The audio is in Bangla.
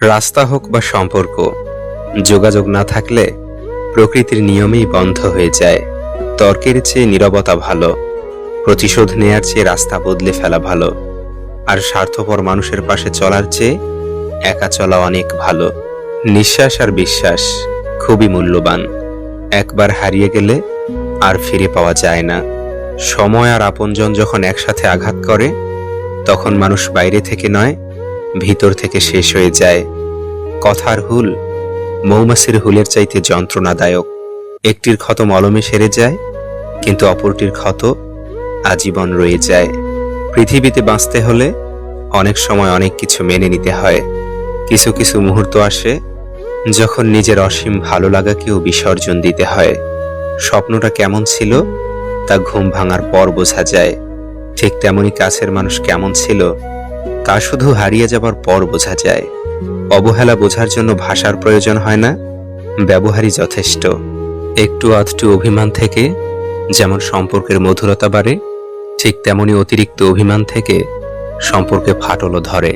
রাস্তা হোক বা সম্পর্ক, যোগাযোগ না থাকলে প্রকৃতির নিয়মেই বন্ধ হয়ে যায়। তর্কের চেয়ে নীরবতা ভালো, প্রতিশোধ নেয়ার চেয়ে রাস্তা বদলে ফেলা ভালো, আর স্বার্থপর মানুষের পাশে চলার চেয়ে একা চলা অনেক ভালো। নিঃশ্বাস আর বিশ্বাস খুবই মূল্যবান। একবার হারিয়ে গেলে আর ফিরে পাওয়া যায় না। সময় আর আপনজন যখন একসাথে আঘাত করে, তখন মানুষ বাইরে থেকে নয়, ভিতর থেকে শেষ হয়ে যায়। কথার হুল মৌমাছির হুলের চাইতে যন্ত্রণাদায়ক। একটির ক্ষত মলমে সেরে যায়, কিন্তু অপরটির ক্ষত আজীবন রয়ে যায়। পৃথিবীতে বাঁচতে হলে অনেক সময় অনেক কিছু মেনে নিতে হয়। কিছু কিছু মুহূর্ত আসে যখন নিজের অসীম ভালো লাগাকেও বিসর্জন দিতে হয়। স্বপ্নটা কেমন ছিল তা ঘুম ভাঙার পর বোঝা যায়। ঠিক তেমনি কাছের মানুষ কেমন ছিল তা শুধু হারিয়ে যাবার পর বোঝা যায়। অবহেলা বোঝার জন্য ভাষার প্রয়োজন হয় না, ব্যবহারই যথেষ্ট। একটু আধটু অভিমান থেকে যেমন সম্পর্কের মধুরতা বাড়ে, ঠিক তেমনি অতিরিক্ত অভিমান থেকে সম্পর্কে ফাটলও ধরে।